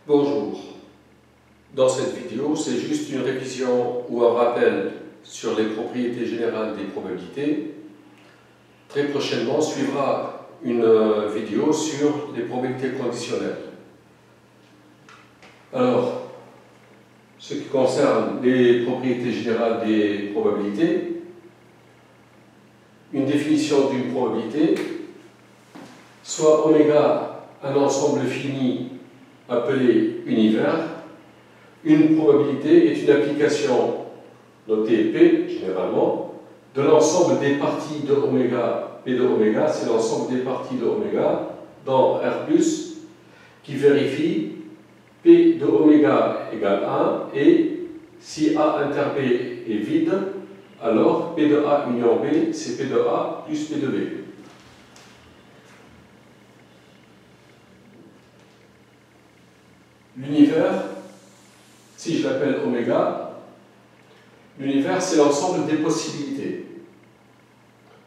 Bonjour. Dans cette vidéo, c'est juste une révision ou un rappel sur les propriétés générales des probabilités. Très prochainement suivra une vidéo sur les probabilités conditionnelles. Alors, ce qui concerne les propriétés générales des probabilités, une définition d'une probabilité, soit oméga un ensemble fini appelé univers. Une probabilité est une application notée P, généralement, de l'ensemble des parties de oméga. P de oméga, c'est l'ensemble des parties de oméga dans R+, qui vérifie P de oméga égale 1, et si A inter B est vide, alors P de A union B, c'est P de A plus P de B. L'univers, si je l'appelle oméga, l'univers c'est l'ensemble des possibilités.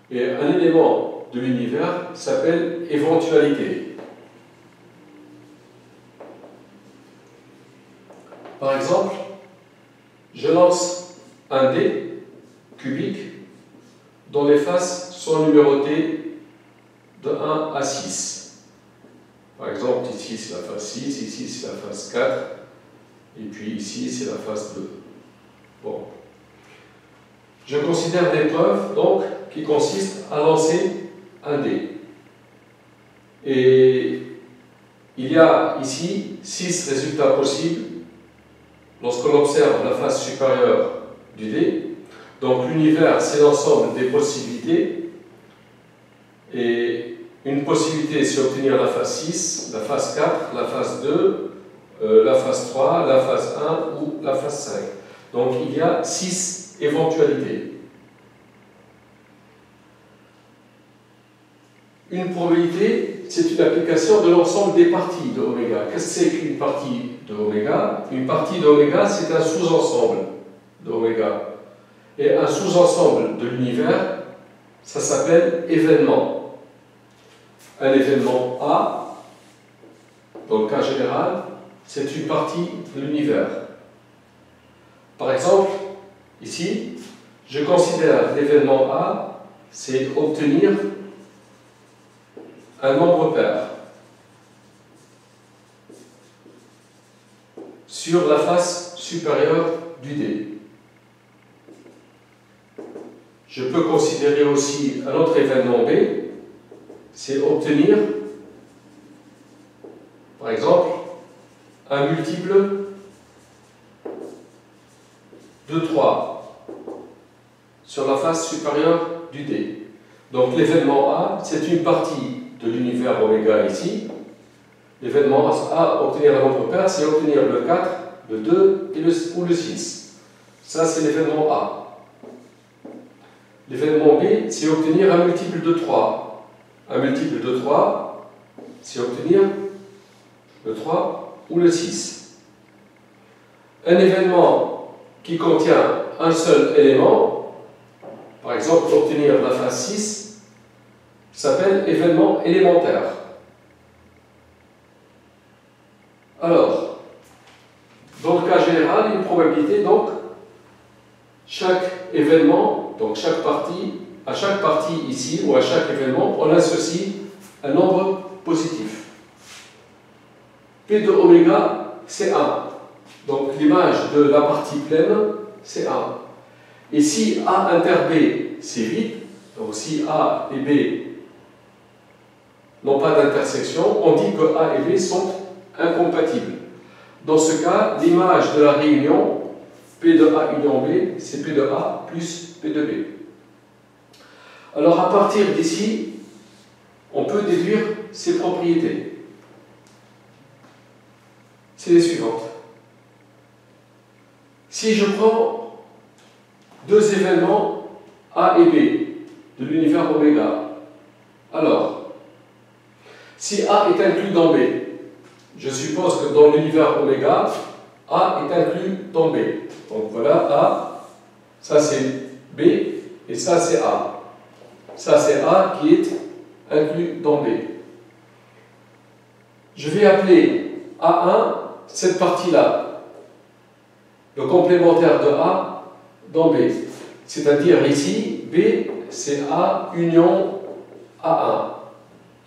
Et un élément de l'univers s'appelle éventualité. Par exemple, je lance un dé cubique dont les faces sont numérotées de 1 à 6. Par exemple, ici c'est la face 6, ici c'est la face 4, et puis ici c'est la face 2. Bon. Je considère l'épreuve, donc, qui consiste à lancer un dé. Et il y a ici 6 résultats possibles lorsque l'on observe la face supérieure du dé. Donc l'univers, c'est l'ensemble des possibilités. Et une possibilité, c'est obtenir la face 6, la face 4, la face 2, la face 3, la face 1 ou la face 5. Donc il y a 6 éventualités. Une probabilité, c'est une application de l'ensemble des parties de oméga. Qu'est-ce que c'est qu'une partie de oméga? Une partie de oméga, c'est un sous-ensemble de oméga. Et un sous-ensemble de l'univers, ça s'appelle événement. Un événement A, dans le cas général, c'est une partie de l'univers. Par exemple, ici, je considère l'événement A, c'est obtenir un nombre pair sur la face supérieure du dé. Je peux considérer aussi un autre événement B, c'est obtenir, par exemple, un multiple de 3 sur la face supérieure du dé. Donc l'événement A, c'est une partie de l'univers oméga ici. L'événement A, obtenir un nombre pair, c'est obtenir le 4, le 2 ou le 6. Ça, c'est l'événement A. L'événement B, c'est obtenir un multiple de 3. Un multiple de 3, c'est obtenir le 3 ou le 6. Un événement qui contient un seul élément, par exemple obtenir la face 6, s'appelle événement élémentaire. Alors, dans le cas général, une probabilité, donc, chaque événement, donc chaque partie, à chaque partie ici, ou à chaque événement, on associe un nombre positif. P de oméga, c'est 1. Donc l'image de la partie pleine, c'est 1. Et si A inter B, c'est vide, donc si A et B n'ont pas d'intersection, on dit que A et B sont incompatibles. Dans ce cas, l'image de la réunion P de A union B, c'est P de A plus P de B. Alors à partir d'ici, on peut déduire ces propriétés. C'est les suivantes. Si je prends deux événements A et B de l'univers oméga, alors, si A est inclus dans B, je suppose que dans l'univers oméga, A est inclus dans B. Donc voilà A, ça c'est B, et ça c'est A. Ça c'est A qui est inclus dans B. Je vais appeler A1 cette partie-là, le complémentaire de A dans B. C'est-à-dire ici, B, c'est A union A1.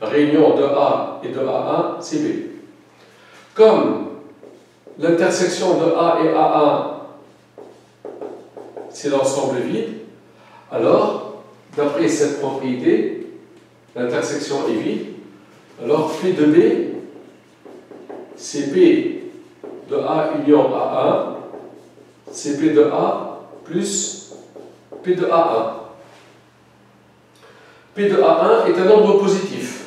La réunion de A et de A1, c'est B. Comme l'intersection de A et A1, c'est l'ensemble vide, alors, d'après cette propriété, l'intersection est vide, alors P de B, c'est P de A union A1, c'est P de A plus P de A1. P de A1 est un nombre positif,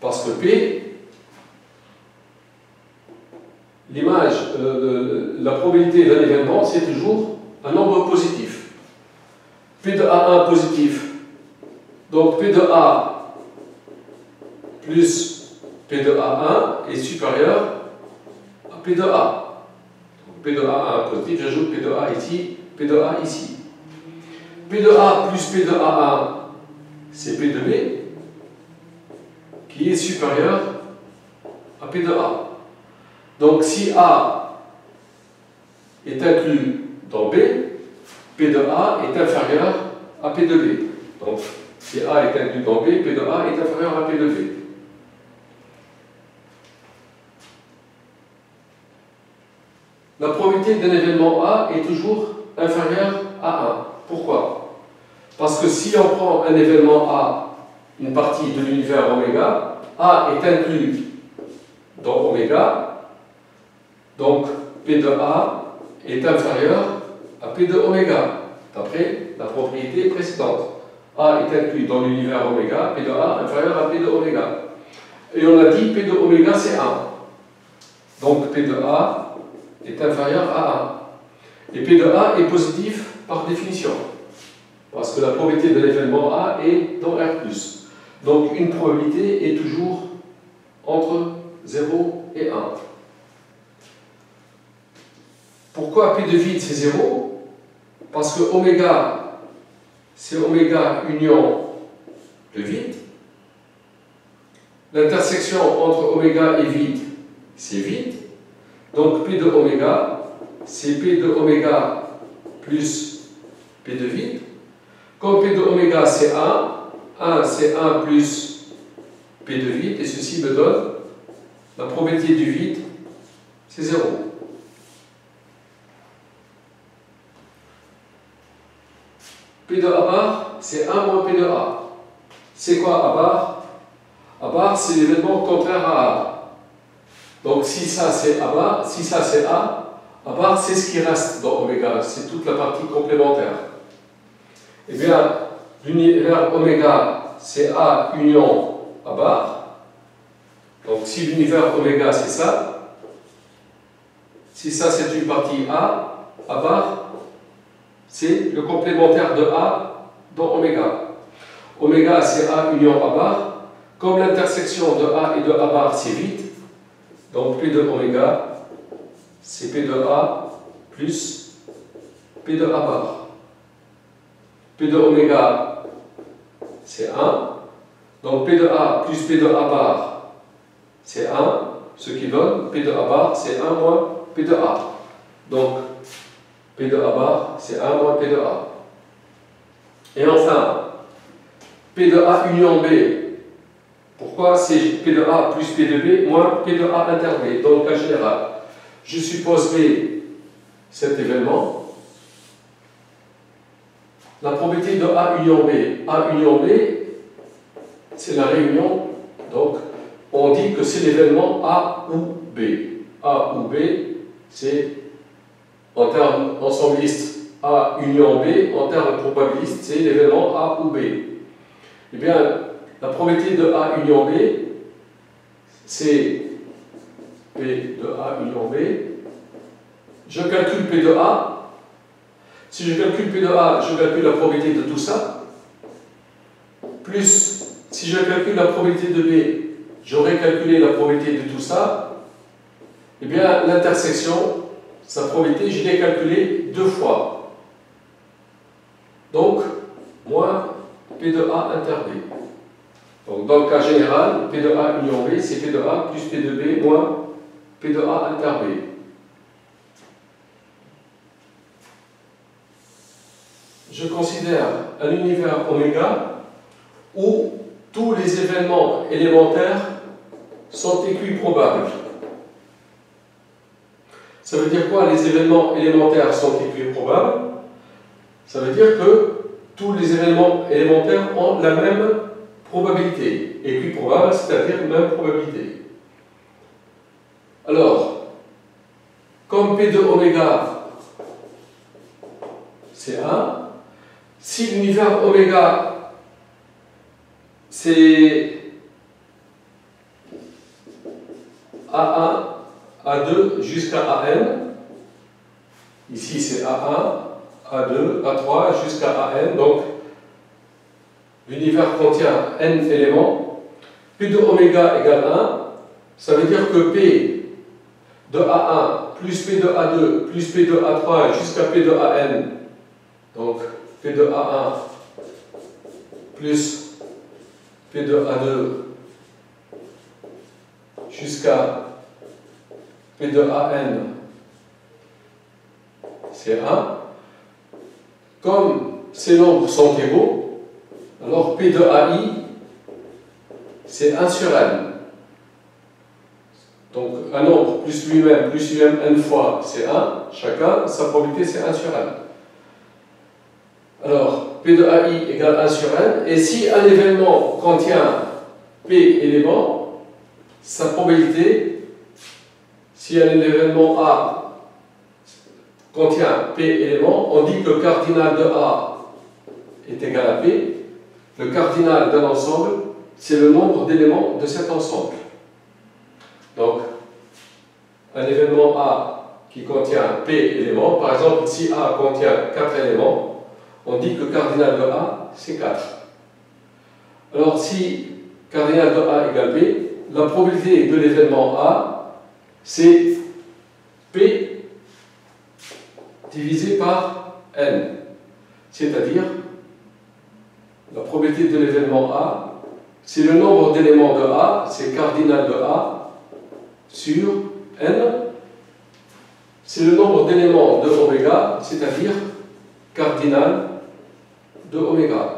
parce que P, l'image, la probabilité d'un événement, c'est toujours un nombre positif. P de A1 positif, donc P de A plus P de A1 est supérieur à P de A. Donc P de A1 positif, j'ajoute P de A ici, P de A ici. P de A plus P de A1, c'est P de B, qui est supérieur à P de A. Donc si A est inclus dans B, P de A est inférieur à P de B. Donc si A est inclus dans B, P de A est inférieur à P de B. La probabilité d'un événement A est toujours inférieure à 1. Pourquoi? Parce que si on prend un événement A, une partie de l'univers oméga, A est inclus dans oméga, donc P de A est inférieur à P de oméga, d'après la propriété précédente. A est inclus dans l'univers oméga, P de A inférieur à P de oméga. Et on a dit P de oméga c'est 1. Donc P de A est inférieur à 1. Et P de A est positif par définition, parce que la probabilité de l'événement A est dans R+. Donc une probabilité est toujours entre 0 et 1. Pourquoi P de vide c'est 0? Parce que oméga, c'est oméga union le vide. L'intersection entre oméga et vide, c'est vide. Donc P de oméga, c'est P de oméga plus P de vide. Comme P de oméga c'est 1 c'est 1 plus P de vide, et ceci me donne la probabilité du vide, c'est 0. P de A bar, c'est 1 moins P de A. C'est quoi A bar? A bar, c'est l'événement contraire à A. Donc si ça c'est A bar, si ça c'est A bar c'est ce qui reste dans oméga, c'est toute la partie complémentaire. Eh bien, l'univers oméga c'est A union A bar. Donc si l'univers oméga c'est ça, si ça c'est une partie A bar, c'est le complémentaire de A dans oméga. Oméga c'est A union A bar. Comme l'intersection de A et de A bar c'est vide, donc P de oméga c'est P de A plus P de A bar. P de oméga c'est 1, donc P de A plus P de A bar c'est 1, ce qui donne P de A bar c'est 1 moins P de A. Donc P de A bar c'est 1 moins P de A. Et enfin, P de A union B, pourquoi c'est P de A plus P de B moins P de A inter B? Dans le cas général, je suppose B, cet événement. La probabilité de A union B, c'est la réunion, donc on dit que c'est l'événement A ou B. A ou B, c'est en termes ensemblistes A union B, en termes probabilistes, c'est l'événement A ou B. Eh bien, la probabilité de A union B, c'est P de A union B. Je calcule P de A. Si je calcule P de A, je calcule la probabilité de tout ça. Plus, si je calcule la probabilité de B, j'aurais calculé la probabilité de tout ça. Eh bien, l'intersection, sa probabilité, je l'ai calculée 2 fois. Donc, moins P de A inter B. Donc dans le cas général, P de A union B, c'est P de A plus P de B moins P de A inter B. Je considère un univers oméga où tous les événements élémentaires sont équiprobables. Ça veut dire quoi, les événements élémentaires sont équiprobables? Ça veut dire que tous les événements élémentaires ont la même probabilité. Équiprobable, c'est-à-dire même probabilité. Alors, comme P de oméga, c'est 1, si l'univers oméga, c'est A1, A2 jusqu'à AN, ici c'est A1, A2, A3 jusqu'à AN, donc l'univers contient n éléments, P de oméga égale 1, ça veut dire que P de A1 plus P de A2 plus P de A3 jusqu'à P de AN, donc P de A1 plus P de A2 jusqu'à P de AN, c'est 1. Comme ces nombres sont égaux, alors P de AI, c'est 1 sur n. Donc un nombre plus lui-même n fois, c'est 1. Chacun, sa probabilité, c'est 1 sur n. Alors, P de AI égale 1 sur n. Et si un événement contient P éléments, sa probabilité, si un événement A contient P éléments, on dit que le cardinal de A est égal à P. Le cardinal d'un ensemble, c'est le nombre d'éléments de cet ensemble. Donc, un événement A qui contient P éléments, par exemple, si A contient 4 éléments, on dit que le cardinal de A, c'est 4. Alors, si cardinal de A égale P, la probabilité de l'événement A, c'est P divisé par N. C'est-à-dire, la probabilité de l'événement A, c'est le nombre d'éléments de A, c'est cardinal de A sur N. C'est le nombre d'éléments de oméga, c'est-à-dire cardinal de oméga.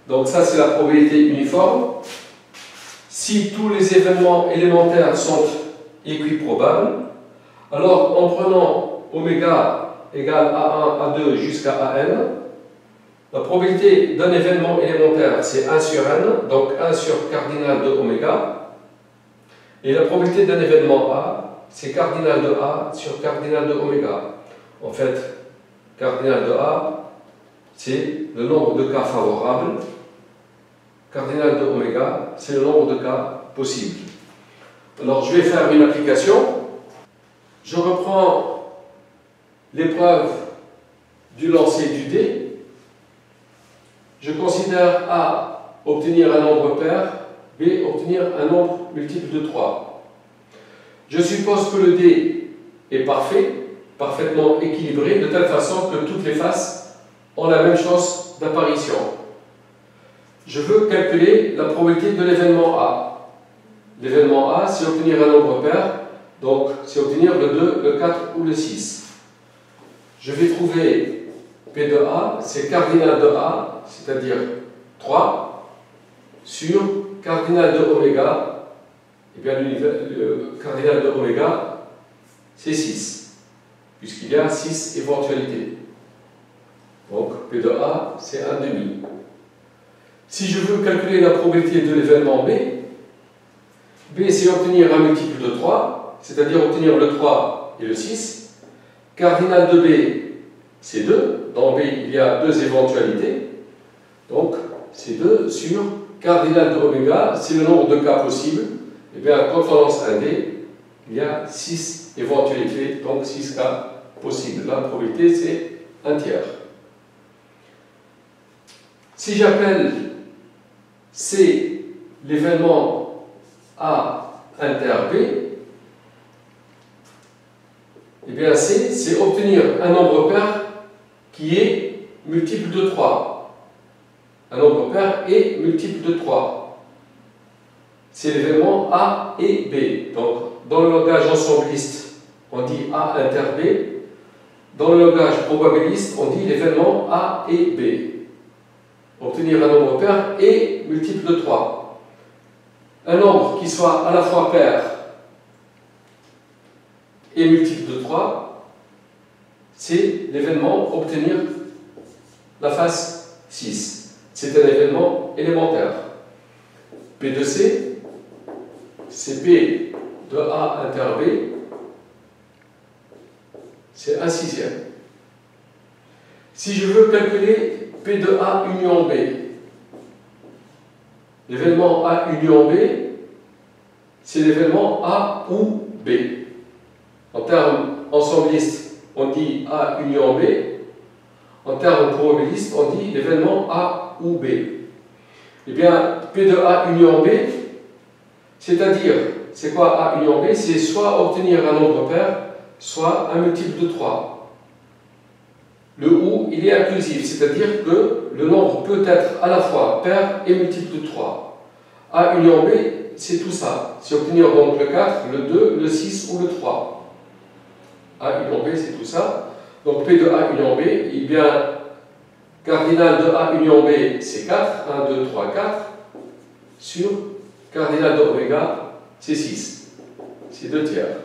Donc ça, c'est la probabilité uniforme. Si tous les événements élémentaires sont équiprobables, alors en prenant oméga égale A1, A2 jusqu'à AN, la probabilité d'un événement élémentaire, c'est 1 sur n, donc 1 sur cardinal de oméga. Et la probabilité d'un événement A, c'est cardinal de A sur cardinal de oméga. En fait, cardinal de A, c'est le nombre de cas favorables. Cardinal de oméga, c'est le nombre de cas possibles. Alors, je vais faire une application. Je reprends l'épreuve du lancer du dé. Je considère A obtenir un nombre pair, B obtenir un nombre multiple de 3. Je suppose que le dé est parfait, parfaitement équilibré, de telle façon que toutes les faces ont la même chance d'apparition. Je veux calculer la probabilité de l'événement A. L'événement A, c'est obtenir un nombre pair, donc c'est obtenir le 2, le 4 ou le 6. Je vais trouver P de A, c'est cardinal de A, c'est-à-dire 3, sur cardinal de oméga, et bien le cardinal de oméga, c'est 6, puisqu'il y a 6 éventualités. Donc P de A, c'est 1 demi. Si je veux calculer la probabilité de l'événement B, B c'est obtenir un multiple de 3, c'est-à-dire obtenir le 3 et le 6. Cardinal de B, c'est 2. Dans B, il y a 2 éventualités. Donc, c'est 2 sur cardinal de oméga, c'est le nombre de cas possibles. Et bien, quand on lance un dé, il y a 6 éventualités, donc 6 cas possibles. La probabilité, c'est 1 tiers. Si j'appelle C l'événement A inter B, et bien C, c'est obtenir un nombre pair qui est multiple de 3. Un nombre pair est multiple de 3. c'est l'événement A et B. Donc, dans le langage ensembliste, on dit A inter B. Dans le langage probabiliste, on dit l'événement A et B. Obtenir un nombre pair et multiple de 3. Un nombre qui soit à la fois pair et multiple de 3, c'est l'événement obtenir la face 6. C'est un événement élémentaire. P de C, c'est P de A inter B, c'est 1/6. Si je veux calculer P de A union B, l'événement A union B, c'est l'évélement A ou B. En termes ensemblistes, on dit A union B. En termes probabilistes, on dit l'événement A ou B. Eh bien, P de A union B, c'est-à-dire, c'est quoi A union B? C'est soit obtenir un nombre pair, soit un multiple de 3. Le OU, il est inclusif, c'est-à-dire que le nombre peut être à la fois pair et multiple de 3. A union B, c'est tout ça. C'est obtenir donc le 4, le 2, le 6 ou le 3. A union B, c'est tout ça. Donc P de A union B, eh bien, cardinal de A union B, c'est 4. 1, 2, 3, 4. Sur cardinal de oméga, c'est 6. C'est 2 tiers.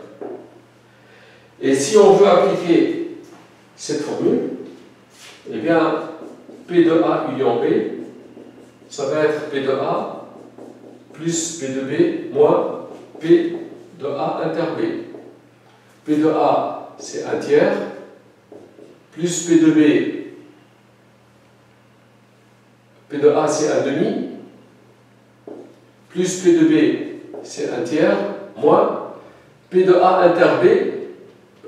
Et si on veut appliquer cette formule, eh bien, P de A union B, ça va être P de A plus P de B moins P de A inter B. P de A, c'est 1 tiers, plus P de B, P de A, c'est 1 demi, plus P de B, c'est 1 tiers, moins P de A inter B,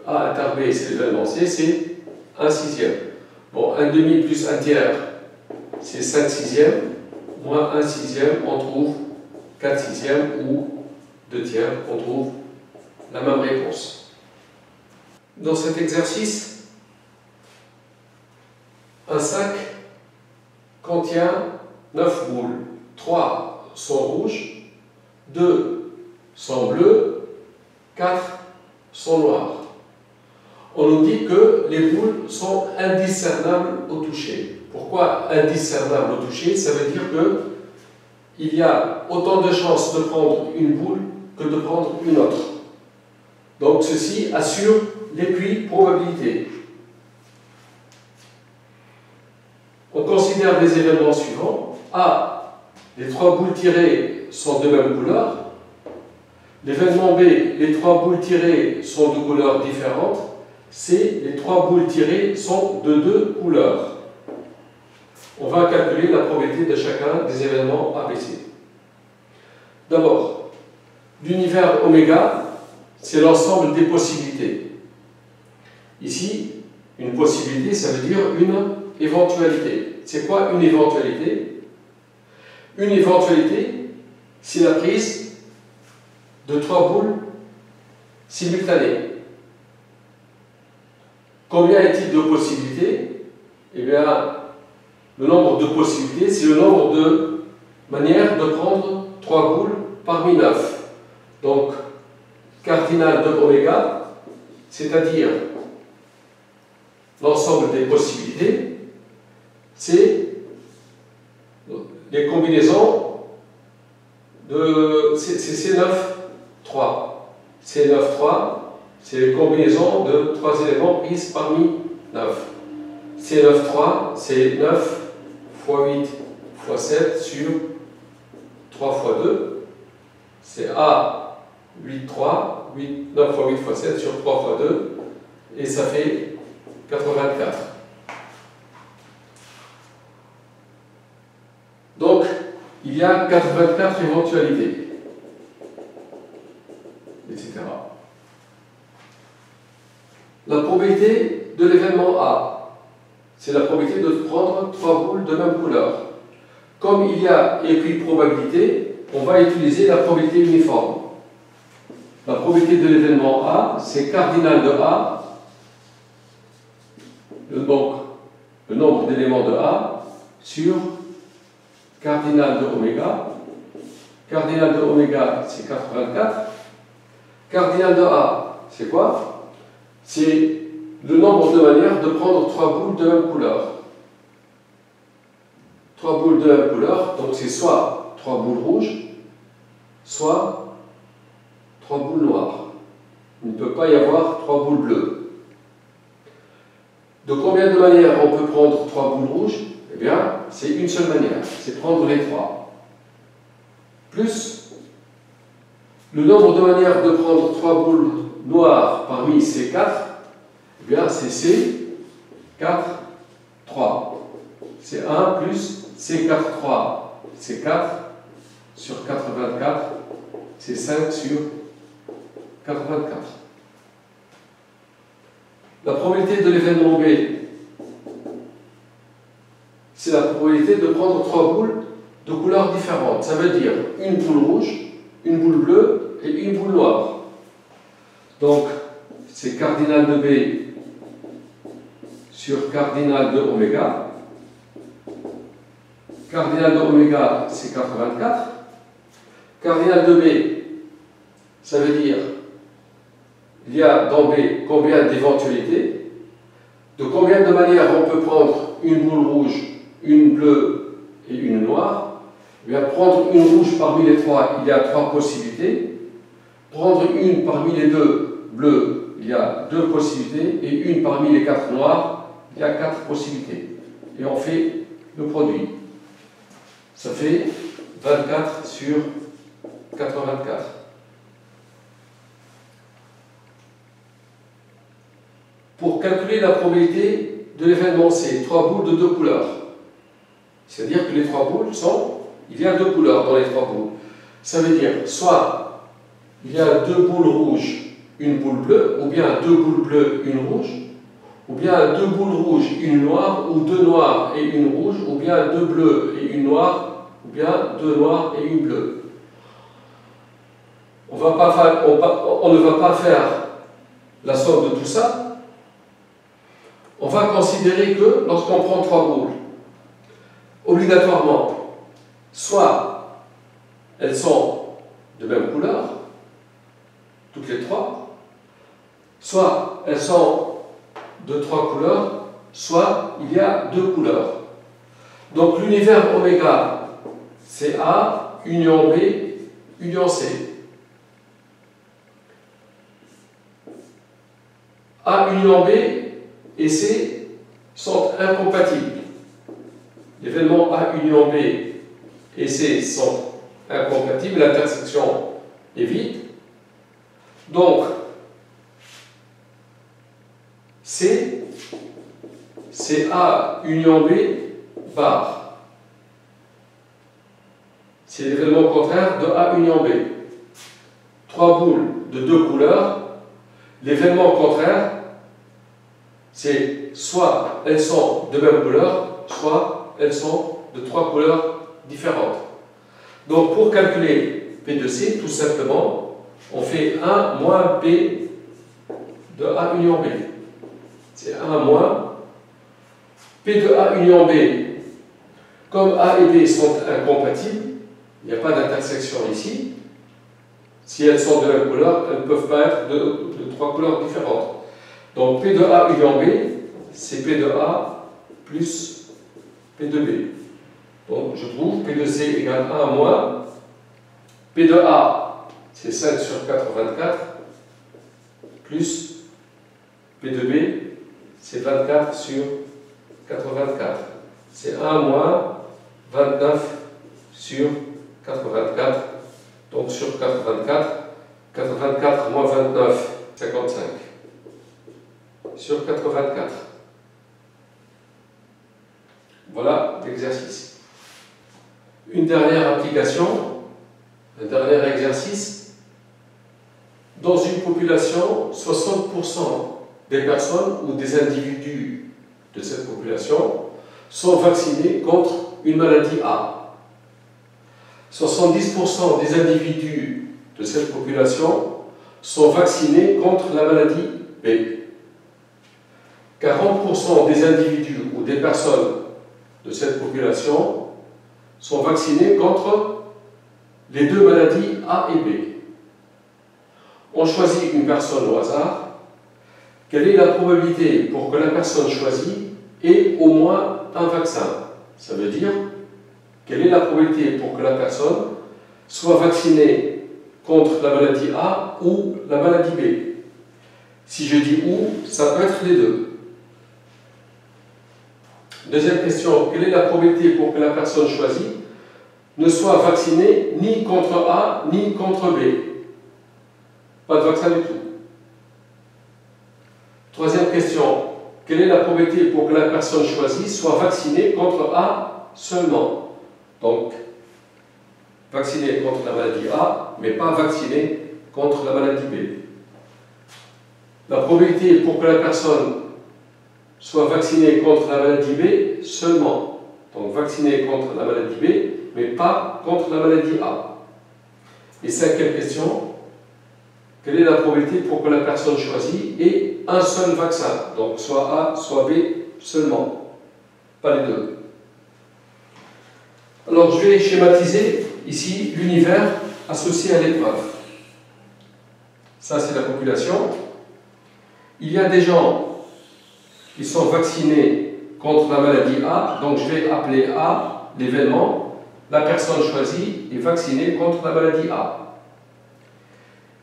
A inter B, c'est l'événement C, c'est 1/6. Bon, 1 demi plus 1 tiers, c'est 5/6, moins 1/6, on trouve 4/6 ou 2 tiers, on trouve la même réponse. Dans cet exercice, un sac contient 9 boules. 3 sont rouges, 2 sont bleues, 4 sont noires. On nous dit que les boules sont indiscernables au toucher. Pourquoi indiscernables au toucher? Ça veut dire qu'il y a autant de chances de prendre une boule que de prendre une autre. Donc ceci assure l'équiprobabilité. On considère les événements suivants. A, les 3 boules tirées sont de même couleur. L'événement B, les 3 boules tirées sont de couleurs différentes. C, les 3 boules tirées sont de 2 couleurs. On va calculer la probabilité de chacun des événements ABC. D'abord, l'univers oméga, c'est l'ensemble des possibilités. Ici, une possibilité, ça veut dire une éventualité. C'est quoi une éventualité? Une éventualité, c'est la prise de 3 boules simultanées. Combien est-il de possibilités? Eh bien, le nombre de possibilités, c'est le nombre de manières de prendre 3 boules parmi 9. Donc, cardinal de oméga, c'est-à-dire l'ensemble des possibilités, c'est les combinaisons de C9, 3. C9, 3, c'est les combinaisons de 3 éléments prises parmi 9. C9, 3, c'est 9 fois 8 fois 7 sur 3 fois 2. C'est A, 8, 3, 9 fois 8 fois 7 sur 3 fois 2. Et ça fait 84. Donc, il y a 84 éventualités, etc. La probabilité de l'événement A, c'est la probabilité de prendre 3 boules de même couleur. Comme il y a équiprobabilité, on va utiliser la probabilité uniforme. La probabilité de l'événement A, c'est cardinal de A, donc le nombre d'éléments de A, sur cardinal de oméga, Cardinal de oméga, c'est 84. Cardinal de A, c'est quoi? C'est le nombre de manières de prendre 3 boules de même couleur. 3 boules de même couleur, donc c'est soit 3 boules rouges, soit 3 boules noires. Il ne peut pas y avoir 3 boules bleues. De combien de manières on peut prendre 3 boules rouges? Eh bien, c'est une seule manière, c'est prendre les 3. Plus le nombre de manières de prendre 3 boules noires parmi ces 4, eh bien, c'est C, 4, 3. C'est 1 plus C4, 3, c'est 4 sur 84, c'est 5 sur 84. La probabilité de l'événement B, c'est la probabilité de prendre 3 boules de couleurs différentes. Ça veut dire une boule rouge, une boule bleue et une boule noire. Donc, c'est cardinal de B sur cardinal de oméga. Cardinal de oméga, c'est 84. Cardinal de B, ça veut dire il y a dans B combien d'éventualités, de combien de manières on peut prendre une boule rouge, une bleue et une noire. Eh bien, prendre une rouge parmi les 3, il y a 3 possibilités. Prendre une parmi les 2 bleues, il y a 2 possibilités. Et une parmi les 4 noires, il y a 4 possibilités. Et on fait le produit. Ça fait 24 sur 84. Pour calculer la probabilité de l'événement C, 3 boules de 2 couleurs. C'est-à-dire que les 3 boules sont, il y a 2 couleurs dans les 3 boules. Ça veut dire soit il y a 2 boules rouges, une boule bleue, ou bien 2 boules bleues, une rouge, ou bien 2 boules rouges, une noire, ou 2 noires et une rouge, ou bien 2 bleues et une noire, ou bien 2 noires et une bleue. On ne va pas faire la somme de tout ça. On va considérer que lorsqu'on prend 3 boules, obligatoirement, soit elles sont de même couleur, toutes les 3, soit elles sont de 3 couleurs, soit il y a 2 couleurs. Donc l'univers oméga, c'est A, union B, union C. A, union B et C sont incompatibles. L'événement A, union B et C sont incompatibles, l'intersection est vide. Donc, C, c'est A, union B, bar. C'est l'événement contraire de A, union B. 3 boules de 2 couleurs. L'événement contraire, c'est soit elles sont de même couleur, soit elles sont de 3 couleurs différentes. Donc pour calculer P de C, tout simplement, on fait 1 moins P de A union B. C'est 1 moins P de A union B. Comme A et B sont incompatibles, il n'y a pas d'intersection ici. Si elles sont de même couleur, elles ne peuvent pas être de 3 couleurs différentes. Donc P de A union B, c'est P de A plus P de B. Donc je trouve P de C égale 1 moins P de A, c'est 5 sur 84, plus P de B, c'est 24 sur 84. C'est 1 moins 29 sur 84. Donc sur 84, 84 moins 29, 55. Sur 84. Voilà l'exercice. Une dernière application, un dernier exercice. Dans une population, 60% des personnes ou des individus de cette population sont vaccinés contre une maladie A. 70% des individus de cette population sont vaccinés contre la maladie B. 40% des individus ou des personnes de cette population sont vaccinés contre les deux maladies A et B. On choisit une personne au hasard. Quelle est la probabilité pour que la personne choisie ait au moins un vaccin? Ça veut dire, quelle est la probabilité pour que la personne soit vaccinée contre la maladie A ou la maladie B? Si je dis ou, ça peut être les deux. Deuxième question, quelle est la probabilité pour que la personne choisie ne soit vaccinée ni contre A ni contre B? Pas de vaccin du tout. Troisième question, quelle est la probabilité pour que la personne choisie soit vaccinée contre A seulement? Donc, vaccinée contre la maladie A, mais pas vaccinée contre la maladie B. La probabilité pour que la personne soit vaccinée contre la maladie B seulement. Donc, vaccinée contre la maladie B, mais pas contre la maladie A. Et cinquième question, quelle est la probabilité pour que la personne choisie ait un seul vaccin? Donc, soit A, soit B seulement, pas les deux. Alors, je vais schématiser ici l'univers associé à l'épreuve. Ça, c'est la population. Il y a des gens qui sont vaccinés contre la maladie A, donc je vais appeler A l'événement. La personne choisie est vaccinée contre la maladie A.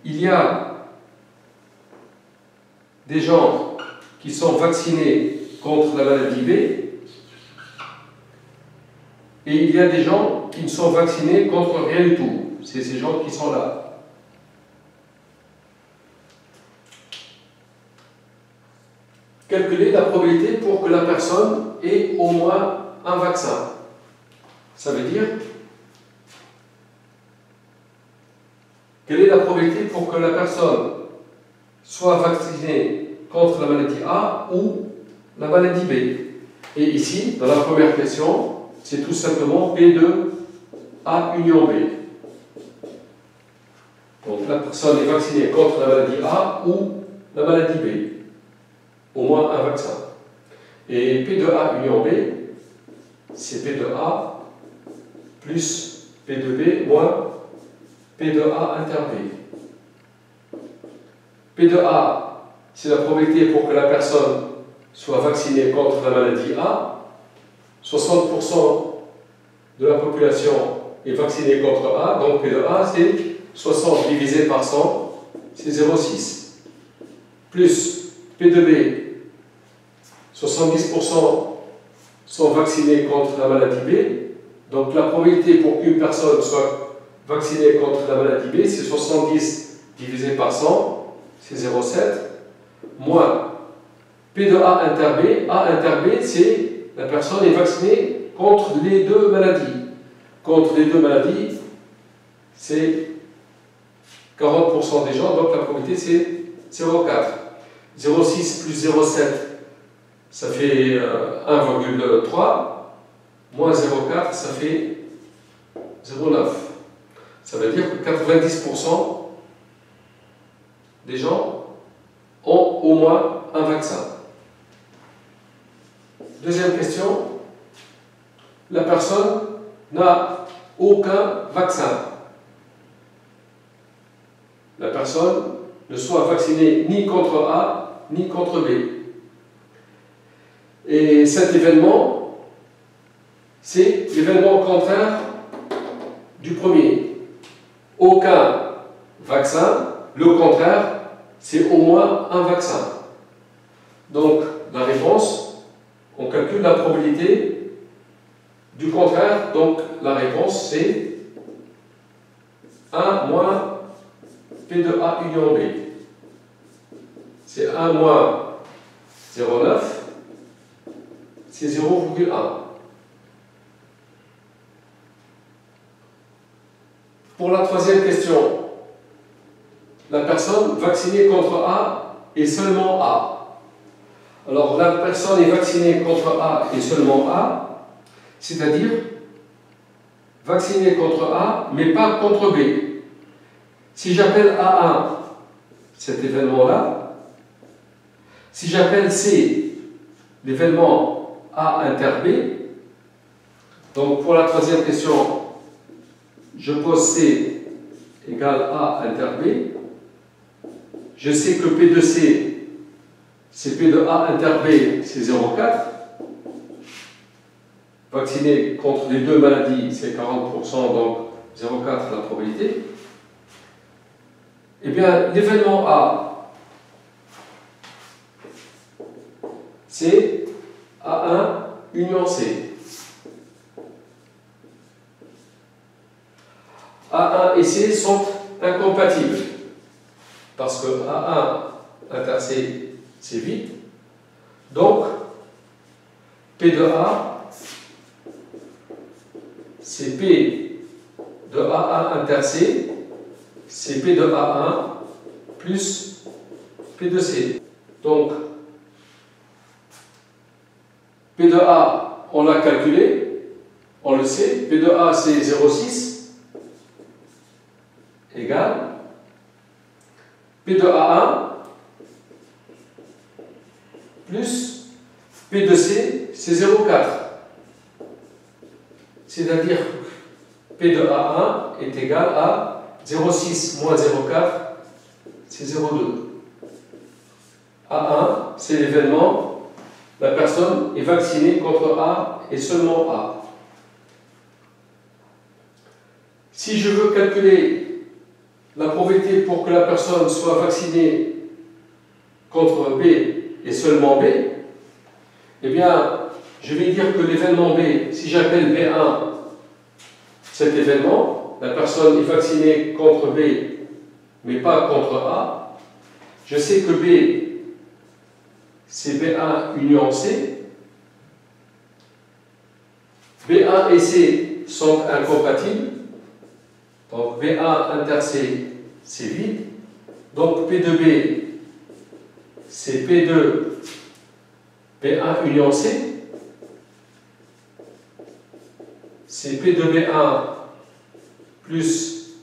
Il y a des gens qui sont vaccinés contre la maladie B, et il y a des gens qui ne sont vaccinés contre rien du tout. C'est ces gens qui sont là. Calculer la probabilité pour que la personne ait au moins un vaccin. Ça veut dire, quelle est la probabilité pour que la personne soit vaccinée contre la maladie A ou la maladie B? Et ici, dans la première question, c'est tout simplement P de A union B. Donc la personne est vaccinée contre la maladie A ou la maladie B. Au moins un vaccin. Et P de A union B, c'est P de A plus P de B moins P de A inter B. P de A, c'est la probabilité pour que la personne soit vaccinée contre la maladie A. 60% de la population est vaccinée contre A, donc P de A, c'est 60 divisé par 100, c'est 0,6. Plus P de B, 70% sont vaccinés contre la maladie B, donc la probabilité pour qu'une personne soit vaccinée contre la maladie B, c'est 70 divisé par 100, c'est 0,7, moins P de A inter B. A inter B, c'est la personne est vaccinée contre les deux maladies. Contre les deux maladies, c'est 40% des gens, donc la probabilité c'est 0,4. 0,6 plus 0,7, ça fait 1,3, moins 0,4, ça fait 0,9. Ça veut dire que 90% des gens ont au moins un vaccin. Deuxième question, la personne n'a aucun vaccin. La personne ne soit vaccinée ni contre A ni contre B. Et cet événement, c'est l'événement contraire du premier. Aucun vaccin, le contraire, c'est au moins un vaccin. Donc, la réponse, on calcule la probabilité du contraire, donc la réponse c'est 1 moins P de A union B. C'est 1 moins 0,9, c'est 0,1. Pour la troisième question, la personne vaccinée contre A est seulement A. Alors, la personne est vaccinée contre A et seulement A, c'est-à-dire vaccinée contre A, mais pas contre B. Si j'appelle A1 cet événement-là, si j'appelle C l'événement A inter B, donc pour la troisième question, je pose C égale A inter B. Je sais que P de C, c'est P de A inter B, c'est 0,4. Vacciné contre les deux maladies, c'est 40%, donc 0,4 la probabilité. Eh bien, l'événement A, c'est A1 union C. A1 et C sont incompatibles parce que A1 inter C, c'est vide. Donc, P de A, c'est P de A1 inter C, c'est P de A1 plus P de C. Donc, P de A, on l'a calculé, on le sait, P de A c'est 0,6 égale P de A1 plus P de C c'est 0,4. C'est-à-dire P de A1 est égal à 0,6 moins 0,4, c'est 0,2. A1, c'est l'événement, la personne est vaccinée contre A et seulement A. Si je veux calculer la probabilité pour que la personne soit vaccinée contre B et seulement B, eh bien, je vais dire que l'événement B, si j'appelle B1 cet événement, la personne est vaccinée contre B, mais pas contre A, je sais que B, c'est B1 union C. B1 et C sont incompatibles. Donc B1 inter C, c'est vide. Donc P de B, c'est P2 B1 union C. C'est P de B1 plus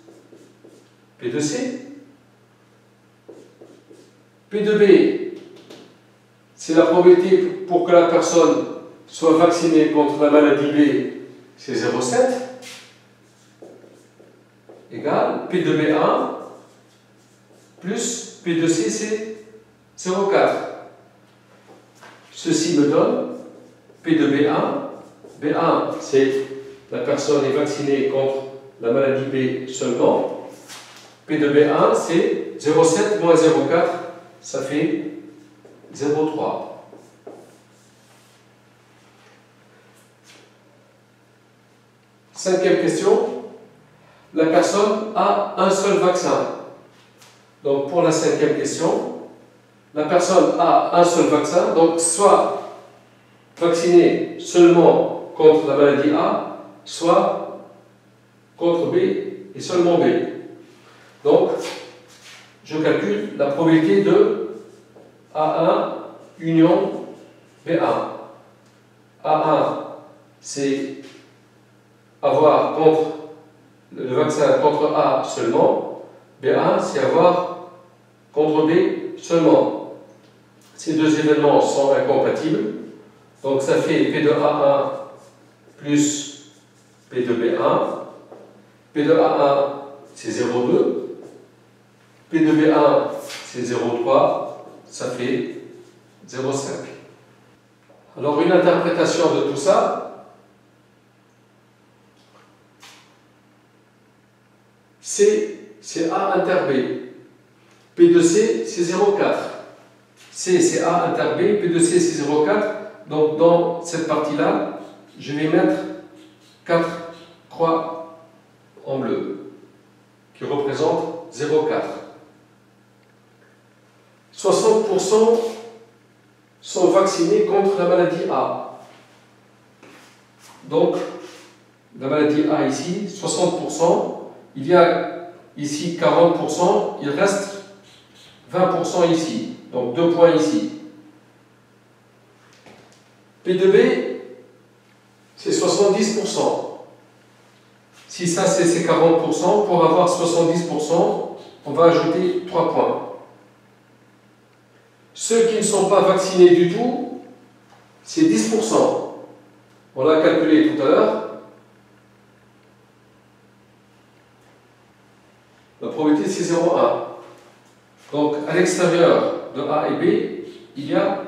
P de C. P de B, c'est la probabilité pour que la personne soit vaccinée contre la maladie B, c'est 0,7, égale P de B1 plus P de C, c'est 0,4. Ceci me donne P de B1. B1, c'est la personne est vaccinée contre la maladie B seulement. P de B1, c'est 0,7 moins 0,4, ça fait 0,3. Cinquième question. La personne a un seul vaccin. Donc pour la cinquième question, la personne a un seul vaccin, donc soit vaccinée seulement contre la maladie A, soit contre B et seulement B. Donc, je calcule la probabilité de A1 union B1. A1, c'est avoir contre le vaccin contre A seulement. B1, c'est avoir contre B seulement. Ces deux événements sont incompatibles. Donc, ça fait P de A1 plus P de B1. P de A1, c'est 0,2. P de B1, c'est 0,3. Ça fait 0,5. Alors, une interprétation de tout ça, c'est A inter B. P de C, c'est 0,4. C, c'est A inter B. P de C, c'est 0,4. Donc, dans cette partie-là, je vais mettre 4 croix en bleu, qui représentent 0,4. 60% sont vaccinés contre la maladie A. Donc, la maladie A ici, 60%. Il y a ici 40%, il reste 20% ici. Donc 2 points ici. P de B, c'est 70%. Si ça c'est 40%, pour avoir 70%, on va ajouter 3 points. Ceux qui ne sont pas vaccinés du tout, c'est 10%. On l'a calculé tout à l'heure. c'est 0,1. Donc à l'extérieur de A et B, il y a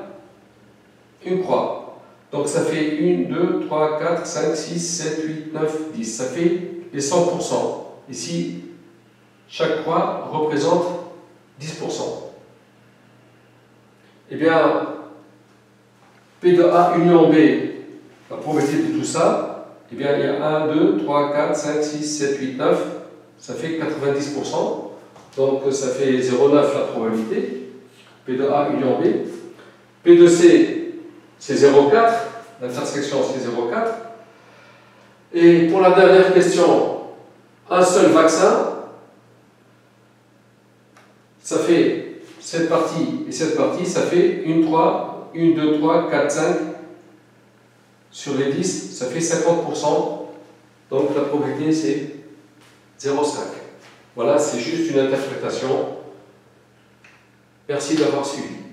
une croix. Donc ça fait 1, 2, 3, 4, 5, 6, 7, 8, 9, 10. Ça fait les 100%. Ici, chaque croix représente 10%. Eh bien, P de A union B, la probabilité de tout ça, eh bien, il y a 1, 2, 3, 4, 5, 6, 7, 8, 9, ça fait 90%. Donc ça fait 0,9 la probabilité. P de A union B. P de C, c'est 0,4. L'intersection, c'est 0,4. Et pour la dernière question, un seul vaccin, ça fait cette partie et cette partie, ça fait 1, 2, 3, 4, 5 sur les 10, ça fait 50%. Donc la probabilité, c'est 0,5. Voilà, c'est juste une interprétation. Merci d'avoir suivi.